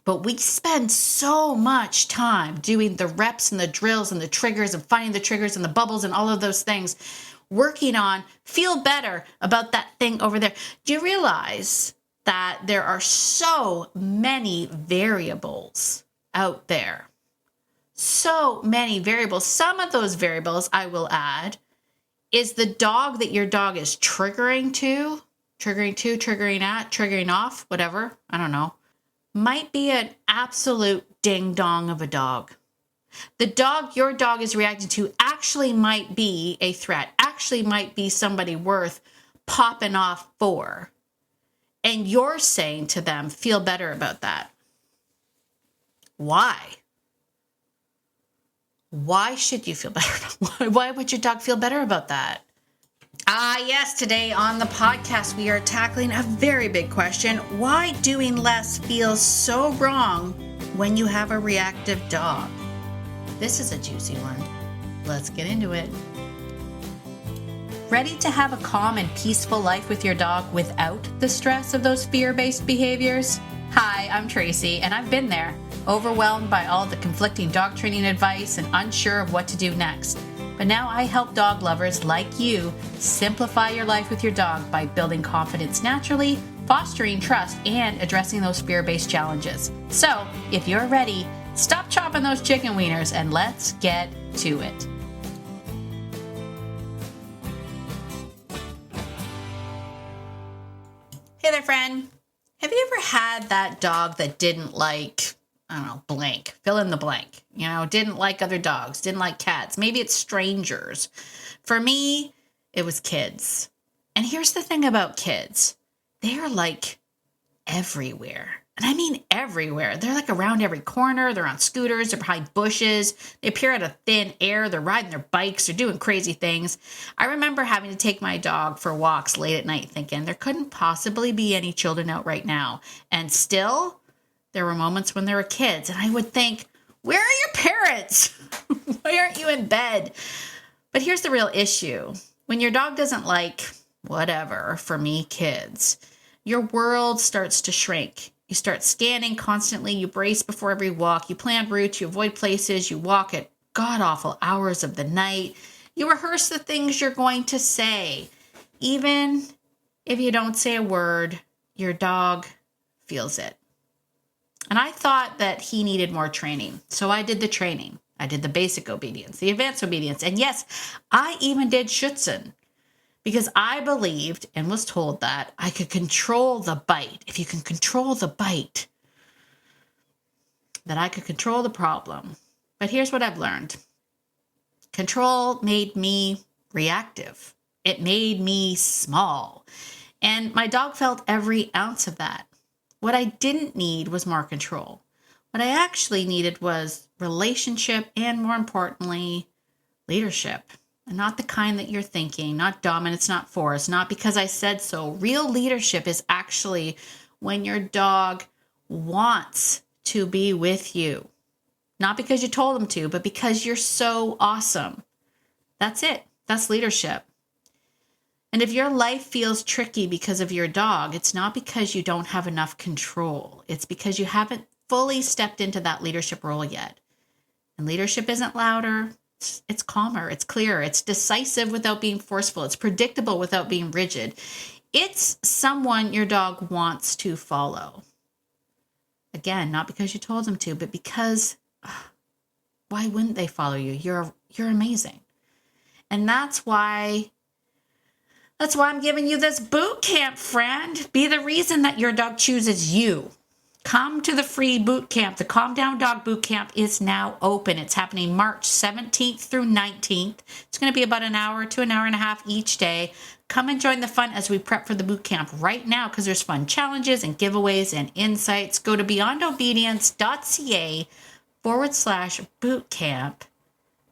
But we spend so much time doing the reps and the drills and the triggers and finding the triggers and the bubbles and all of those things, working on feel better about that thing over there. Do you realize that there are so many variables out there? So many variables. Some of those variables, I will add, is the dog that your dog is triggering at, triggering off, whatever, I don't know, might be an absolute ding dong of a dog. The dog your dog is reacting to actually might be a threat, actually might be somebody worth popping off for. And you're saying to them, feel better about that. Why? Why should you feel better? Why would your dog feel better about that? Yes, today on the podcast, we are tackling a very big question. Why doing less feels so wrong when you have a reactive dog? This is a juicy one. Let's get into it. Ready to have a calm and peaceful life with your dog without the stress of those fear-based behaviors? Hi, I'm Tracy, and I've been there, overwhelmed by all the conflicting dog training advice and unsure of what to do next. But now I help dog lovers like you simplify your life with your dog by building confidence naturally, fostering trust, and addressing those fear-based challenges. So, if you're ready, stop chopping those chicken wieners and let's get to it. Hey there, friend. Have you ever had that dog that didn't like, I don't know, blank, fill in the blank, didn't like other dogs, didn't like cats. Maybe it's strangers. For me, it was kids. And here's the thing about kids. They're like everywhere. And I mean everywhere. They're like around every corner. They're on scooters. They're behind bushes. They appear out of thin air. They're riding their bikes. They're doing crazy things. I remember having to take my dog for walks late at night thinking there couldn't possibly be any children out right now. And still, there were moments when there were kids. And I would think, where are your parents? Why aren't you in bed? But here's the real issue. When your dog doesn't like whatever, for me, kids, your world starts to shrink. You start scanning constantly. You brace before every walk. You plan routes. You avoid places. You walk at god-awful hours of the night. You rehearse the things you're going to say. Even if you don't say a word, your dog feels it. And I thought that he needed more training. So I did the training. I did the basic obedience, the advanced obedience. And yes, I even did Schutzen. Because I believed and was told that I could control the bite. If you can control the bite, that I could control the problem. But here's what I've learned. Control made me reactive. It made me small. And my dog felt every ounce of that. What I didn't need was more control. What I actually needed was relationship and, more importantly, leadership. And not the kind that you're thinking, not dominance, not force, not because I said so. Real leadership is actually when your dog wants to be with you. Not because you told him to, but because you're so awesome. That's it. That's leadership. And if your life feels tricky because of your dog, it's not because you don't have enough control. It's because you haven't fully stepped into that leadership role yet. And leadership isn't louder. It's calmer, it's clearer, it's decisive without being forceful, it's predictable without being rigid. It's someone your dog wants to follow. Again, not because you told them to, but because why wouldn't they follow you? You're amazing. And that's why I'm giving you this boot camp, friend. Be the reason that your dog chooses you. Come to the free boot camp. The Calm Down Dog Boot Camp is now open. It's happening March 17th through 19th. It's going to be about an hour to an hour and a half each day. Come and join the fun as we prep for the boot camp right now because there's fun challenges and giveaways and insights. Go to beyondobedience.ca/boot camp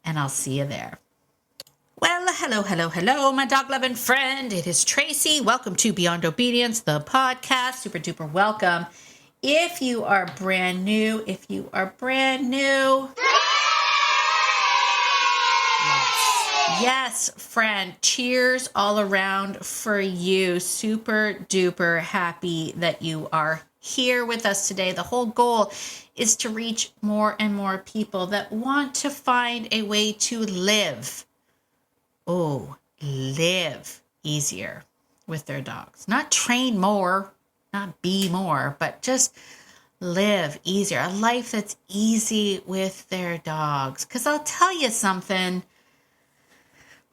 and I'll see you there. Well, hello, my dog-loving friend. It is Tracy. Welcome to Beyond Obedience, the podcast. Super duper welcome. If you are brand new, yes, friend, cheers all around for you. Super duper happy that you are here with us today. The whole goal is to reach more and more people that want to find a way to live. Oh, live easier with their dogs. Not train more, not be more, but just live easier. A life that's easy with their dogs. Because I'll tell you something.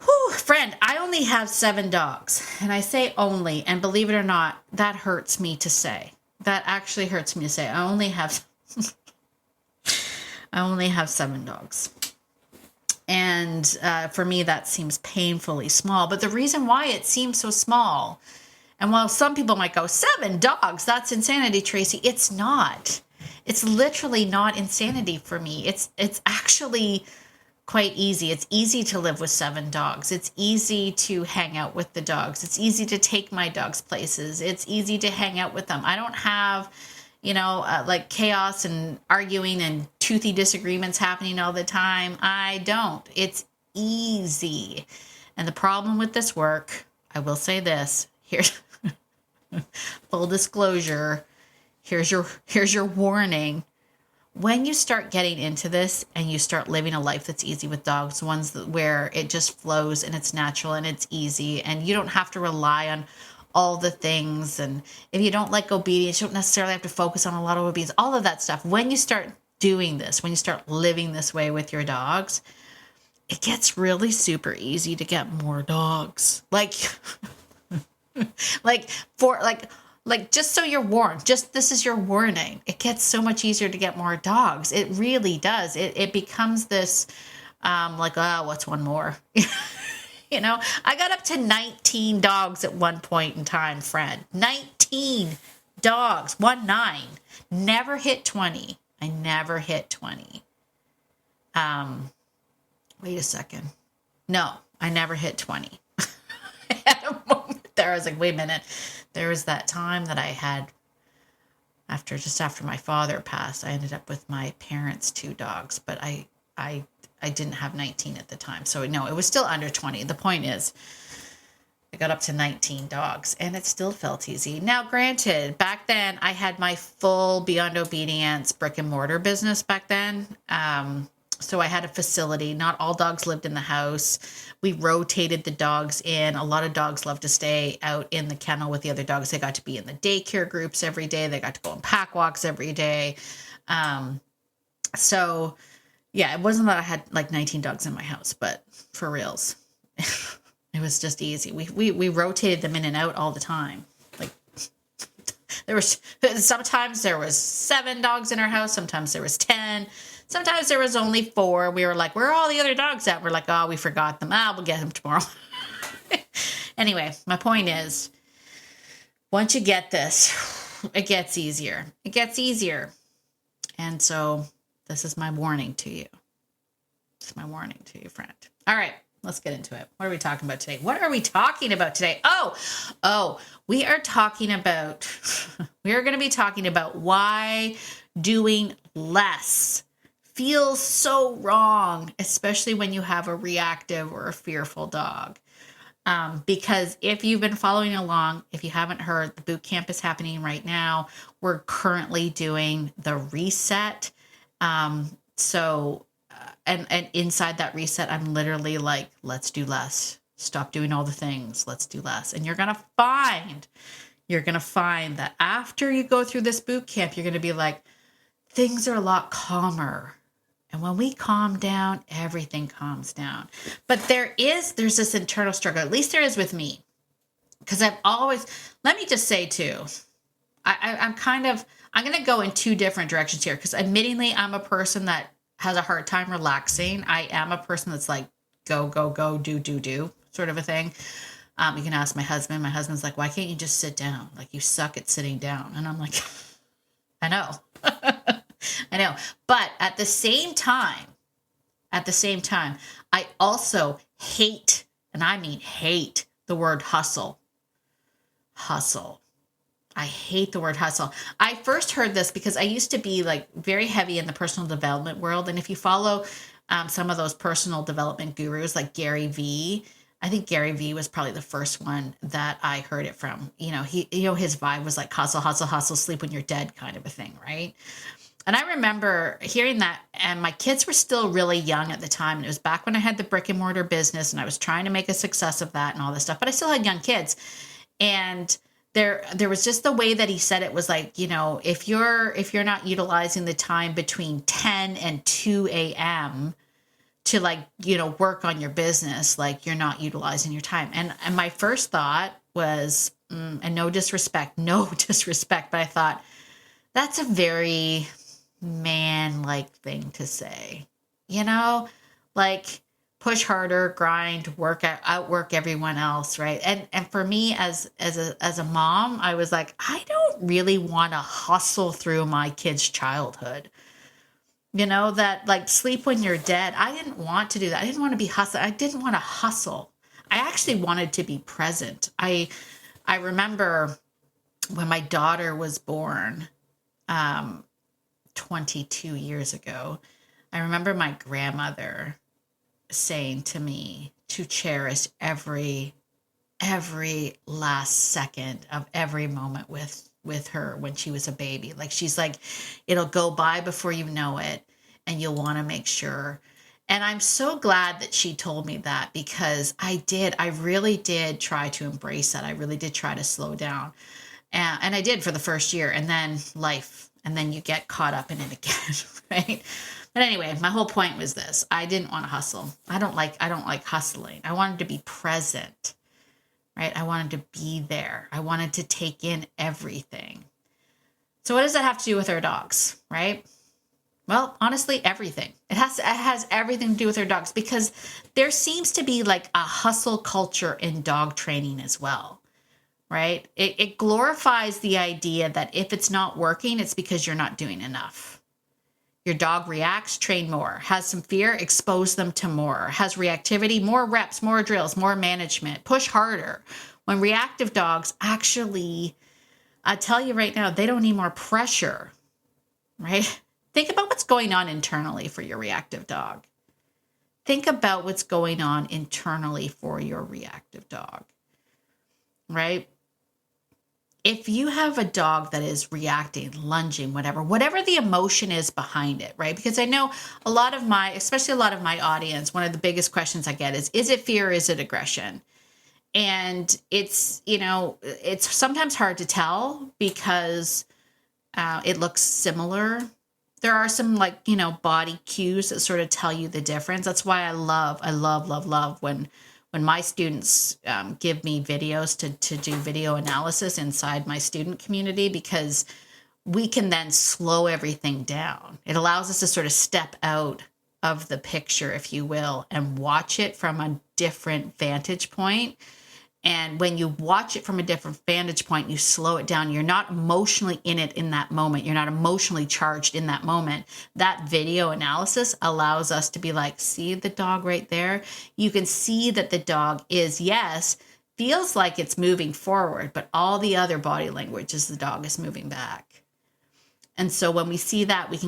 Whew, friend, I only have 7 dogs. And I say only, and believe it or not, that hurts me to say. That actually hurts me to say. I only have 7 dogs. And for me, that seems painfully small. But the reason why it seems so small, and while some people might go, 7 dogs, that's insanity, Tracy. It's not. It's literally not insanity for me. It's actually quite easy. It's easy to live with 7 dogs. It's easy to hang out with the dogs. It's easy to take my dogs places. It's easy to hang out with them. I don't have, like chaos and arguing and toothy disagreements happening all the time. I don't. It's easy. And the problem with this work, I will say this, here's full disclosure, here's your warning. When you start getting into this and you start living a life that's easy with dogs, ones where it just flows and it's natural and it's easy and you don't have to rely on all the things, and if you don't like obedience, you don't necessarily have to focus on a lot of obedience, all of that stuff. When you start doing this, when you start living this way with your dogs, it gets really super easy to get more dogs. Like just so you're warned, this is your warning. It gets so much easier to get more dogs. It really does. It becomes this, what's one more? I got up to 19 dogs at one point in time, Fred. 19 dogs, 19. Never hit 20. I never hit 20. Wait a second. No, I never hit 20. I had a moment there. I was like, wait a minute. There was that time that I had after my father passed, I ended up with my parents' 2 dogs, but I didn't have 19 at the time. So no, it was still under 20. The point is I got up to 19 dogs and it still felt easy. Now, granted, back then I had my full Beyond Obedience brick and mortar business back then. So I had a facility. Not all dogs lived in the house. We rotated the dogs in. A lot of dogs love to stay out in the kennel with the other dogs. They got to be in the daycare groups every day. They got to go on pack walks every day. So yeah, it wasn't that I had like 19 dogs in my house, but for reals, it was just easy. We rotated them in and out all the time. Like sometimes there was 7 dogs in our house. Sometimes there was 10. Sometimes there was only 4. We were like, where are all the other dogs at? We're like, oh, we forgot them. We'll get them tomorrow. Anyway, my point is, once you get this, it gets easier. It gets easier. And so this is my warning to you. It's my warning to you, friend. All right, let's get into it. What are we talking about today? Oh, we are going to be talking about why doing less feels so wrong, especially when you have a reactive or a fearful dog. Because if you've been following along, if you haven't heard, the boot camp is happening right now. We're currently doing the reset. And inside that reset, I'm literally like, let's do less. Stop doing all the things. Let's do less. And you're going to find that after you go through this boot camp, you're going to be like, things are a lot calmer. And when we calm down, everything calms down. But there's this internal struggle. At least there is with me. Because let me just say too, I'm going to go in 2 different directions here. Because admittingly, I'm a person that has a hard time relaxing. I am a person that's like, go, go, go, do, sort of a thing. You can ask my husband. My husband's like, why can't you just sit down? Like, you suck at sitting down. And I'm like, I know. I know. But at the same time, I also hate, and I mean hate, the word hustle. Hustle. I hate the word hustle. I first heard this because I used to be like very heavy in the personal development world. And if you follow some of those personal development gurus like Gary Vee, I think Gary Vee was probably the first one that I heard it from. His vibe was like hustle, hustle, hustle, sleep when you're dead kind of a thing, right? And I remember hearing that, and my kids were still really young at the time. And it was back when I had the brick and mortar business and I was trying to make a success of that and all this stuff, but I still had young kids. And there was just the way that he said it was like, if you're not utilizing the time between 10 and 2 a.m. to work on your business, like you're not utilizing your time. And my first thought was, and no disrespect, but I thought that's a very man-like thing to say, like push harder, grind, outwork everyone else, right? And for me as a mom, I was like, I don't really want to hustle through my kids' childhood. That like sleep when you're dead. I didn't want to do that. I didn't want to be hustle. I didn't want to hustle. I actually wanted to be present. I remember when my daughter was born, 22 years ago, I remember my grandmother saying to me to cherish every last second of every moment with her when she was a baby. Like, she's like, it'll go by before you know it, and you'll want to make sure. And I'm so glad that she told me that, because I really did try to embrace that. I really did try to slow down. And I did for the first year, and then life, and then you get caught up in it again, right? But anyway, my whole point was this. I didn't want to hustle. I don't like hustling. I wanted to be present, right? I wanted to be there. I wanted to take in everything. So what does that have to do with our dogs, right? Well, honestly, everything. It has everything to do with our dogs, because there seems to be like a hustle culture in dog training as well. Right? It glorifies the idea that if it's not working, it's because you're not doing enough. Your dog reacts, train more. Has some fear, expose them to more. Has reactivity, more reps, more drills, more management. Push harder. When reactive dogs actually, I tell you right now, they don't need more pressure, right? Think about what's going on internally for your reactive dog. Think about what's going on internally for your reactive dog, right? If you have a dog that is reacting, lunging, whatever the emotion is behind it, right? Because I know especially a lot of my audience, one of the biggest questions I get is it fear or is it aggression? And it's sometimes hard to tell because it looks similar. There are some body cues that sort of tell you the difference. That's why I love when my students give me videos to do video analysis inside my student community, because we can then slow everything down. It allows us to sort of step out of the picture, if you will, and watch it from a different vantage point. And when you watch it from a different vantage point, you slow it down. You're not emotionally in it in that moment. You're not emotionally charged in that moment. That video analysis allows us to be like, see the dog right there? You can see that the dog feels like it's moving forward, but all the other body language is the dog is moving back. And so when we see that, we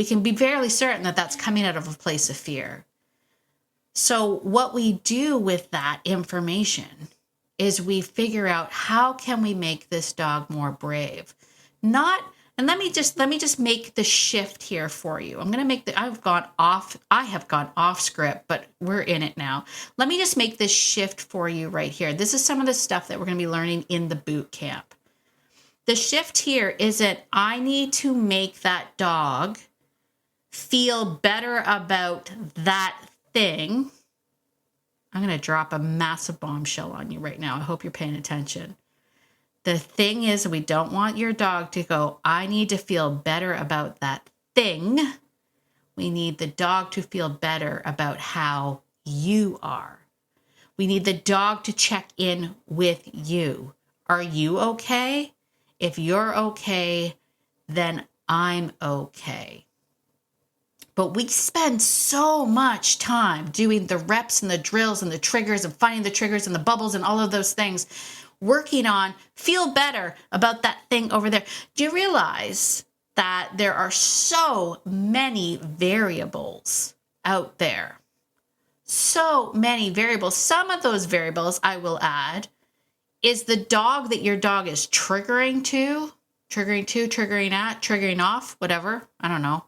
can be fairly certain that that's coming out of a place of fear. So what we do with that information is we figure out, how can we make this dog more brave? And let me just make the shift here for you. I have gone off script, but we're in it now. Let me just make this shift for you right here. This is some of the stuff that we're going to be learning in the boot camp. The shift here isn't, I need to make that dog feel better about that thing. I'm going to drop a massive bombshell on you right now. I hope you're paying attention. The thing is, we don't want your dog to go, I need to feel better about that thing. We need the dog to feel better about how you are. We need the dog to check in with you. Are you okay? If you're okay, then I'm okay. But we spend so much time doing the reps and the drills and the triggers and finding the triggers and the bubbles and all of those things, working on feel better about that thing over there. Do you realize that there are so many variables out there? So many variables. Some of those variables, I will add, is the dog that your dog is triggering at, triggering off, whatever, I don't know,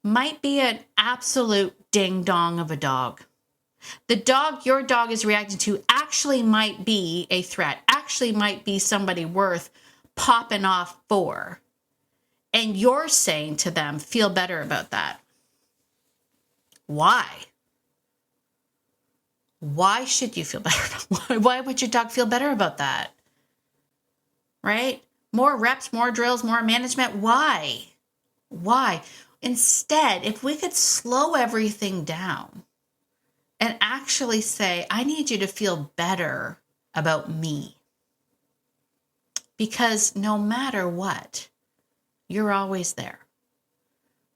might be an absolute ding dong of a dog. The dog your dog is reacting to actually might be a threat, actually might be somebody worth popping off for. And you're saying to them, feel better about that. Why? Why should you feel better? Why would your dog feel better about that? Right? More reps, more drills, more management. Why? Why? Instead, if we could slow everything down and actually say, I need you to feel better about me. Because no matter what, you're always there.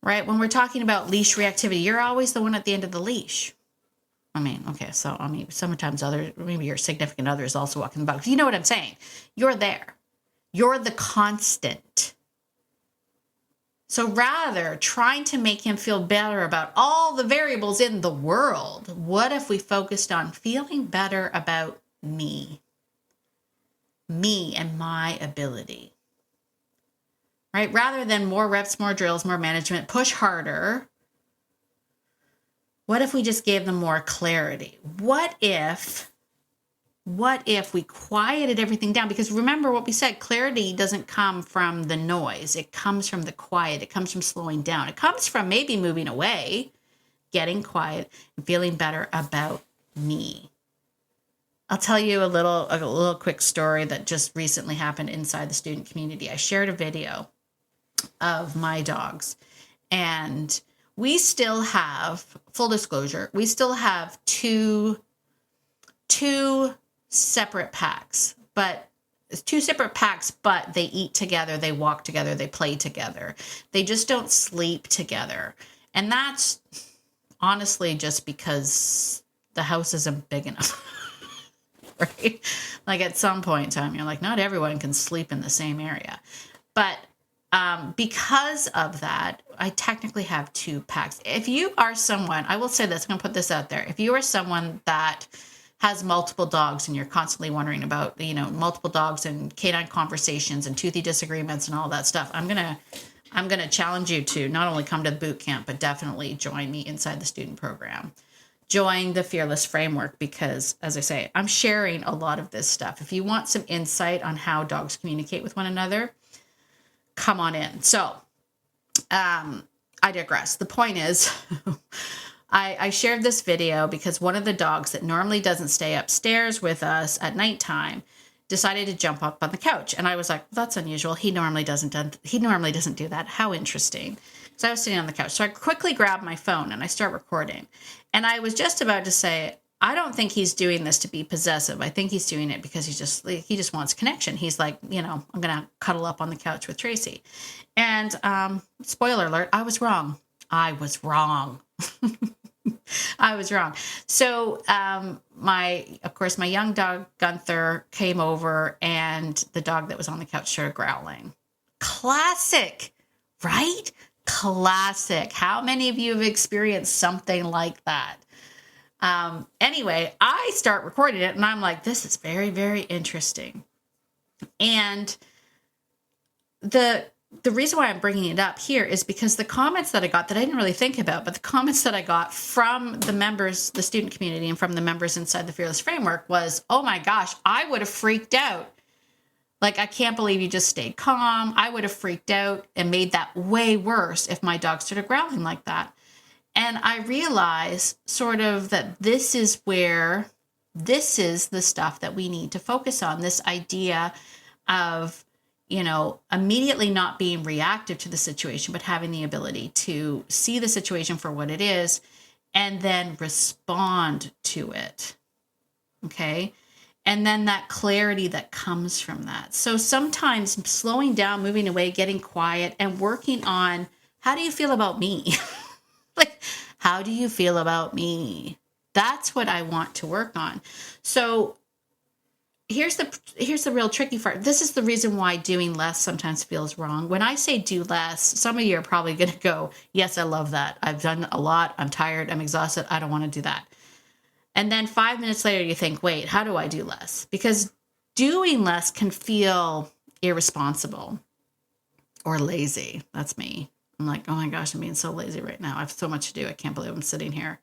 Right? When we're talking about leash reactivity, you're always the one at the end of the leash. Sometimes maybe your significant other is also walking the dog. You know what I'm saying? You're there. You're the constant. So rather trying to make him feel better about all the variables in the world, what if we focused on feeling better about me and my ability, right? Rather than more reps, more drills, more management, push harder. What if we just gave them more clarity? What if we quieted everything down? Because remember what we said, clarity doesn't come from the noise. It comes from the quiet. It comes from slowing down. It comes from maybe moving away, getting quiet, and feeling better about me. I'll tell you a little quick story that just recently happened inside the student community. I shared a video of my dogs, and we still have, full disclosure, we still have two separate packs, but they eat together, they walk together, they play together. They just don't sleep together. And that's honestly just because the house isn't big enough. Right? Like at some point in time, you're like, not everyone can sleep in the same area. But because of that, I technically have two packs. If you are someone, I will say this, I'm going to put this out there. If you are someone that has multiple dogs and you're constantly wondering about, multiple dogs and canine conversations and toothy disagreements and all that stuff, I'm going to challenge you to not only come to the boot camp, but definitely join me inside the student program. Join the Fearless Framework because, as I say, I'm sharing a lot of this stuff. If you want some insight on how dogs communicate with one another, come on in. So I digress. The point is, I shared this video because one of the dogs that normally doesn't stay upstairs with us at nighttime decided to jump up on the couch. And I was like, well, that's unusual. He normally doesn't do that. How interesting. So I was sitting on the couch. So I quickly grabbed my phone and I start recording. And I was just about to say, I don't think he's doing this to be possessive. I think he's doing it because he just wants connection. He's like, I'm going to cuddle up on the couch with Tracy. And spoiler alert, I was wrong. I was wrong. So my young dog Gunther came over and the dog that was on the couch started growling. Classic, right? Classic. How many of you have experienced something like that? Anyway, I start recording it and I'm like, this is very, very interesting. And the reason why I'm bringing it up here is because the comments that I got that I didn't really think about, but the comments that I got from the members, the student community, and from the members inside the Fearless Framework was, oh my gosh, I would have freaked out. Like, I can't believe you just stayed calm. I would have freaked out and made that way worse if my dog started growling like that. And I realized sort of that this is the stuff that we need to focus on, this idea of, immediately not being reactive to the situation, but having the ability to see the situation for what it is and then respond to it. Okay. And then that clarity that comes from that. So sometimes slowing down, moving away, getting quiet, and working on, how do you feel about me? Like, how do you feel about me? That's what I want to work on. So here's the real tricky part. This is the reason why doing less sometimes feels wrong. When I say do less, some of you are probably going to go, yes, I love that. I've done a lot. I'm tired. I'm exhausted. I don't want to do that. And then 5 minutes later, you think, wait, how do I do less? Because doing less can feel irresponsible or lazy. That's me. I'm like, oh my gosh, I'm being so lazy right now. I have so much to do. I can't believe I'm sitting here.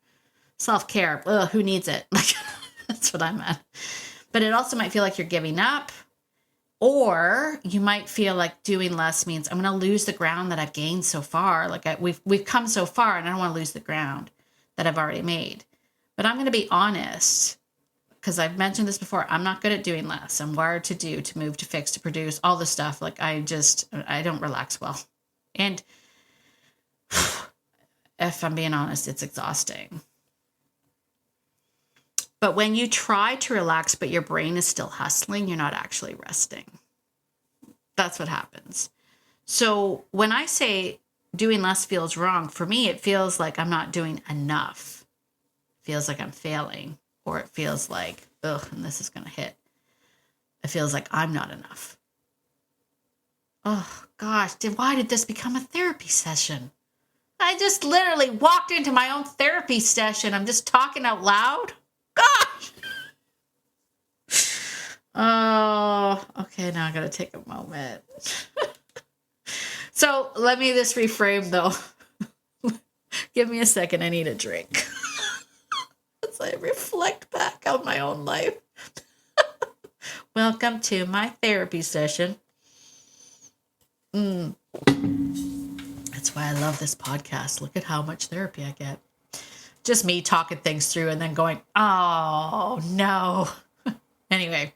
Self-care. Ugh, who needs it? Like, that's what I'm at. But it also might feel like you're giving up. Or you might feel like doing less means I'm going to lose the ground that I've gained so far. Like we've come so far, and I don't want to lose the ground that I've already made. But I'm going to be honest, because I've mentioned this before. I'm not good at doing less. I'm wired to do, to move, to fix, to produce, all this stuff. Like I don't relax well. And if I'm being honest, it's exhausting. But when you try to relax, but your brain is still hustling, you're not actually resting. That's what happens. So when I say doing less feels wrong, for me, it feels like I'm not doing enough. It feels like I'm failing, or it feels like, ugh, and this is going to hit. It feels like I'm not enough. Oh gosh, why did this become a therapy session? I just literally walked into my own therapy session. I'm just talking out loud. Gosh. Oh, okay. Now I got to take a moment. So let me just reframe though. Give me a second. I need a drink. As I reflect back on my own life. Welcome to my therapy session. That's why I love this podcast. Look at how much therapy I get. Just me talking things through and then going, oh, no. Anyway,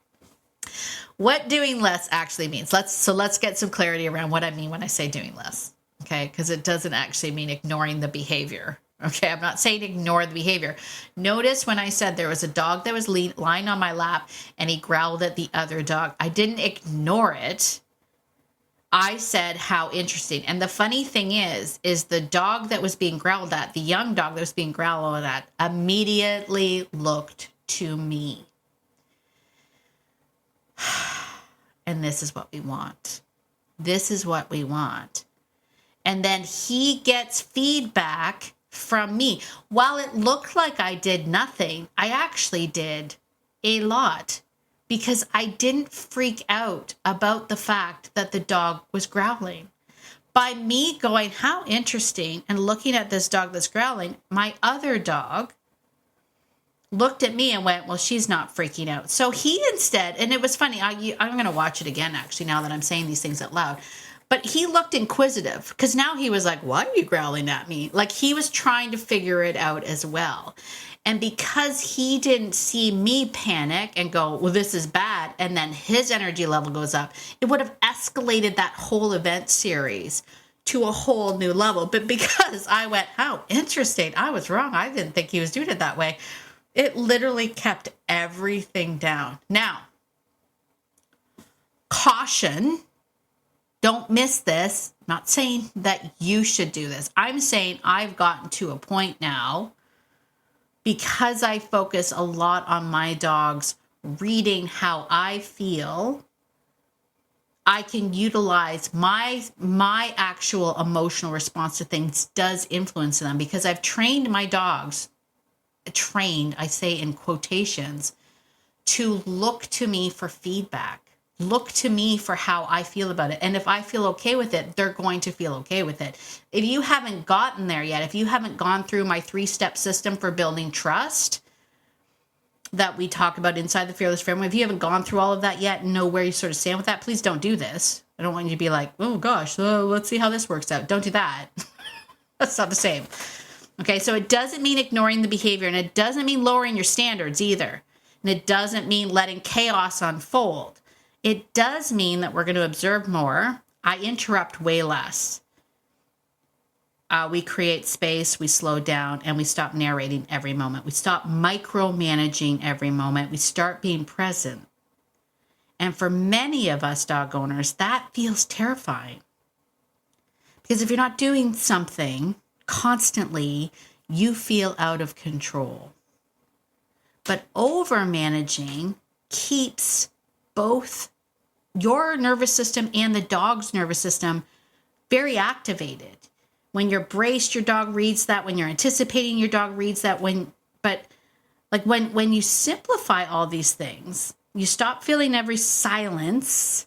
what doing less actually means. Let's get some clarity around what I mean when I say doing less. Okay, because it doesn't actually mean ignoring the behavior. Okay, I'm not saying ignore the behavior. Notice when I said there was a dog that was lying on my lap and he growled at the other dog. I didn't ignore it. I said, how interesting. And the funny thing is the dog that was being growled at, the young dog that was being growled at, immediately looked to me. And this is what we want. This is what we want. And then he gets feedback from me. While it looked like I did nothing, I actually did a lot. Because I didn't freak out about the fact that the dog was growling. By me going, how interesting, and looking at this dog that's growling, my other dog looked at me and went, well, she's not freaking out. So he instead, and it was funny, I'm going to watch it again, actually, now that I'm saying these things out loud. But he looked inquisitive, because now he was like, why are you growling at me? Like he was trying to figure it out as well. And because he didn't see me panic and go, well, this is bad, and then his energy level goes up, it would have escalated that whole event series to a whole new level. But because I went, how interesting, I was wrong. I didn't think he was doing it that way. It literally kept everything down. Now, caution, don't miss this. I'm not saying that you should do this. I'm saying I've gotten to a point now, because I focus a lot on my dogs reading how I feel, I can utilize my actual emotional response to things does influence them, because I've trained my dogs, I say in quotations, to look to me for feedback. Look to me for how I feel about it. And if I feel okay with it, they're going to feel okay with it. If you haven't gotten there yet, if you haven't gone through my 3-step system for building trust that we talk about inside the Fearless Family, if you haven't gone through all of that yet and know where you sort of stand with that, please don't do this. I don't want you to be like, oh gosh, let's see how this works out. Don't do that. That's not the same. Okay, so it doesn't mean ignoring the behavior, and it doesn't mean lowering your standards either. And it doesn't mean letting chaos unfold. It does mean that we're going to observe more. I interrupt way less. We create space, we slow down, and we stop narrating every moment. We stop micromanaging every moment. We start being present. And for many of us dog owners, that feels terrifying. Because if you're not doing something constantly, you feel out of control. But over-managing keeps both your nervous system and the dog's nervous system very activated. When you're braced, your dog reads that. When you're anticipating, your dog reads that. But Like when you simplify all these things, you stop feeling every silence.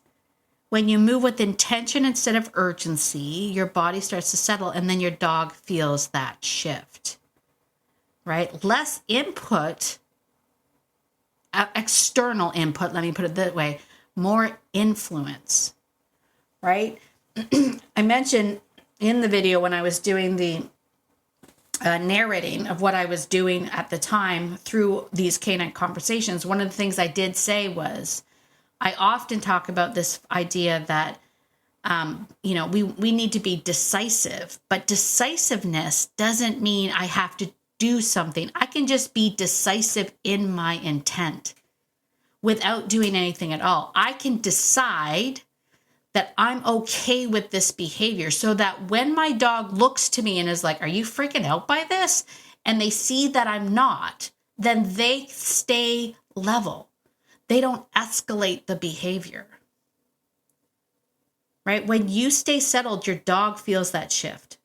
When you move with intention instead of urgency, your body starts to settle, and then your dog feels that shift, right? Less input, external input, let me put it that way, more influence, right? I mentioned in the video when I was doing the narrating of what I was doing at the time through these canine conversations, one of the things I did say was, I often talk about this idea that, we need to be decisive, but decisiveness doesn't mean I have to do something. I can just be decisive in my intent without doing anything at all. I can decide that I'm okay with this behavior so that when my dog looks to me and is like, are you freaking out by this? And they see that I'm not, then they stay level. They don't escalate the behavior, right? When you stay settled, your dog feels that shift.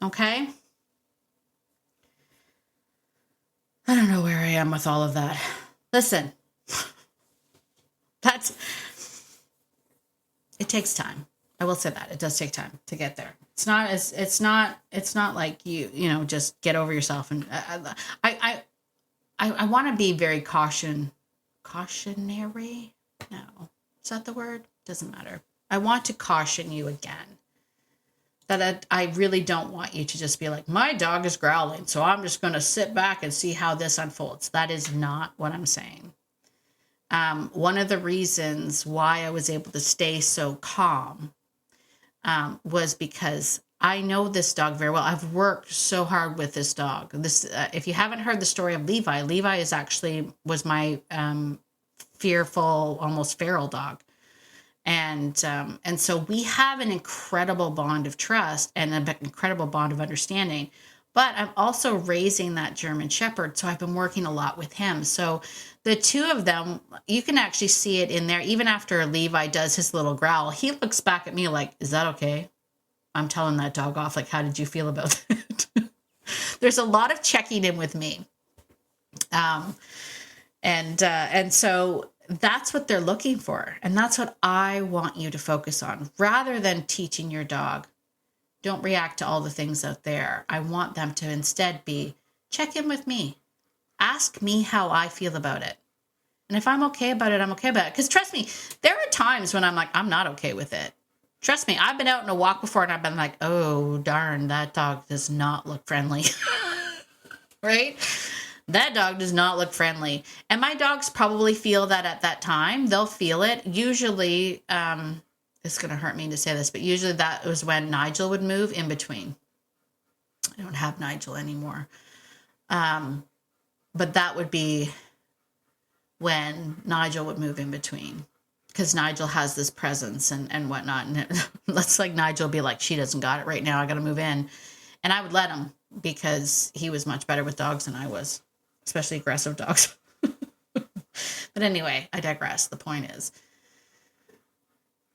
Okay? I don't know where I am with all of that. Listen, it takes time. I will say that it does take time to get there. It's not like you just get over yourself. And I want to be very cautionary. No, is that the word? Doesn't matter. I want to caution you again that I really don't want you to just be like, my dog is growling, so I'm just going to sit back and see how this unfolds. That is not what I'm saying. One of the reasons why I was able to stay so calm was because I know this dog very well. I've worked so hard with this dog. If you haven't heard the story of Levi, Levi was my fearful, almost feral dog. And so we have an incredible bond of trust and an incredible bond of understanding. But I'm also raising that German Shepherd, so I've been working a lot with him. So the two of them, you can actually see it in there. Even after Levi does his little growl, he looks back at me like, is that okay? I'm telling that dog off. Like, how did you feel about it? There's a lot of checking in with me. And so that's what they're looking for. And that's what I want you to focus on. Rather than teaching your dog, don't react to all the things out there. I want them to instead check in with me. Ask me how I feel about it. And if I'm okay about it, I'm okay about it. Because trust me, there are times when I'm like, I'm not okay with it. Trust me, I've been out on a walk before and I've been like, oh, darn, that dog does not look friendly. Right? That dog does not look friendly. And my dogs probably feel that at that time. They'll feel it. Usually, it's going to hurt me to say this, but usually that was when Nigel would move in between. I don't have Nigel anymore. But that would be when Nigel would move in between. Because Nigel has this presence and whatnot. And let's like Nigel be like, she doesn't got it right now. I got to move in. And I would let him because he was much better with dogs than I was. Especially aggressive dogs. But anyway, I digress. The point is,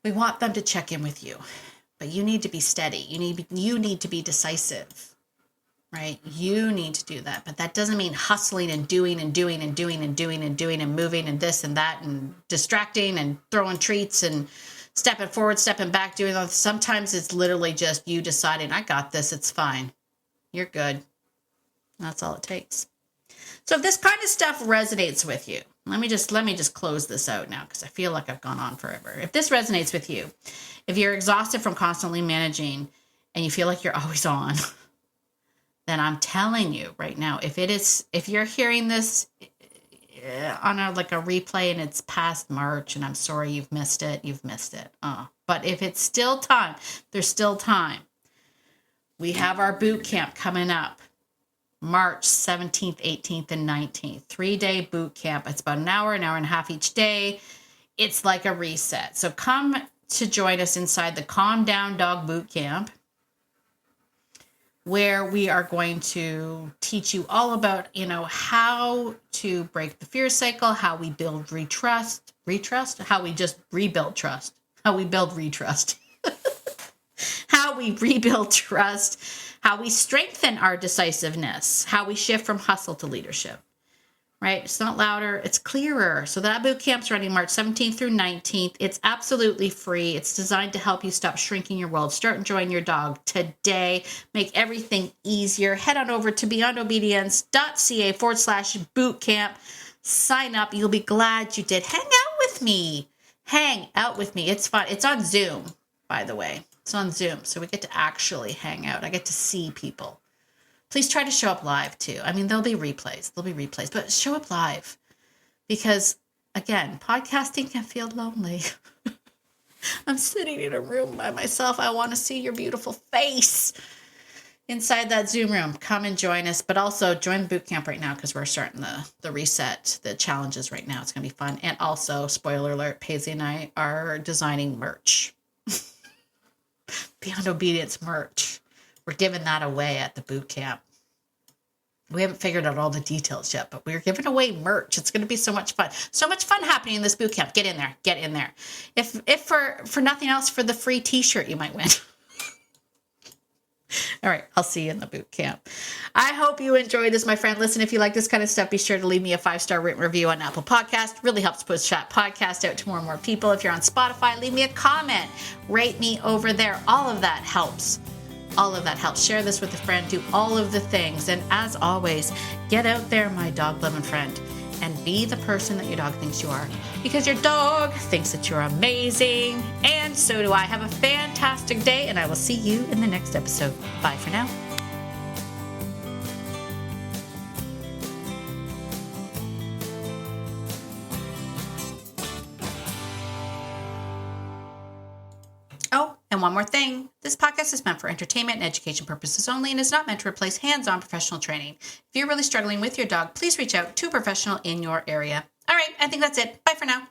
we want them to check in with you, but you need to be steady. You need to be decisive, right? You need to do that, but that doesn't mean hustling and doing and doing and doing and doing and doing and moving and this and that and distracting and throwing treats and stepping forward, stepping back, doing all. Sometimes it's literally just you deciding, I got this. It's fine. You're good. That's all it takes. So if this kind of stuff resonates with you, let me just close this out now because I feel like I've gone on forever. If this resonates with you, if you're exhausted from constantly managing and you feel like you're always on, then I'm telling you right now, if you're hearing this on a replay and it's past March and I'm sorry you've missed it. But if it's still time, there's still time. We have our boot camp coming up. March 17th, 18th, and 19th. 3-day boot camp. It's about an hour and a half each day. It's like a reset. So come to join us inside the Calm Down Dog Boot Camp, where we are going to teach you all about, how to break the fear cycle, how we build how we just rebuild trust, how we build retrust. how we rebuild trust, how we strengthen our decisiveness, how we shift from hustle to leadership. Right? It's not louder, it's clearer. So that boot camp's running March 17th through 19th. It's absolutely free. It's designed to help you stop shrinking your world. Start enjoying your dog today. Make everything easier. Head on over to beyondobedience.ca/bootcamp. Sign up. You'll be glad you did. Hang out with me. Hang out with me. It's fun. It's on Zoom, by the way. It's on Zoom. So we get to actually hang out. I get to see people. Please try to show up live too. I mean, there'll be replays, but show up live because, again, podcasting can feel lonely. I'm sitting in a room by myself. I want to see your beautiful face inside that Zoom room. Come and join us, but also join the boot camp right now because we're starting the reset, the challenges right now. It's going to be fun. And also, spoiler alert, Paisley and I are designing merch. Beyond Obedience merch. We're giving that away at the boot camp. We haven't figured out all the details yet, but we're giving away merch. It's going to be so much fun. So much fun happening in this boot camp. Get in there. Get in there. If for nothing else, for the free t-shirt you might win. All right. I'll see you in the boot camp. I hope you enjoyed this, my friend. Listen, if you like this kind of stuff, be sure to leave me a 5-star written review on Apple Podcast. Really helps push Chat Podcast out to more and more people. If you're on Spotify, leave me a comment. Rate me over there. All of that helps. All of that helps. Share this with a friend. Do all of the things. And as always, get out there, my dog-loving friend, and be the person that your dog thinks you are. Because your dog thinks that you're amazing. And so do I. Have a fantastic day, and I will see you in the next episode. Bye for now. Oh, and one more thing. This podcast is meant for entertainment and education purposes only and is not meant to replace hands-on professional training. If you're really struggling with your dog, please reach out to a professional in your area. All right, I think that's it. Bye for now.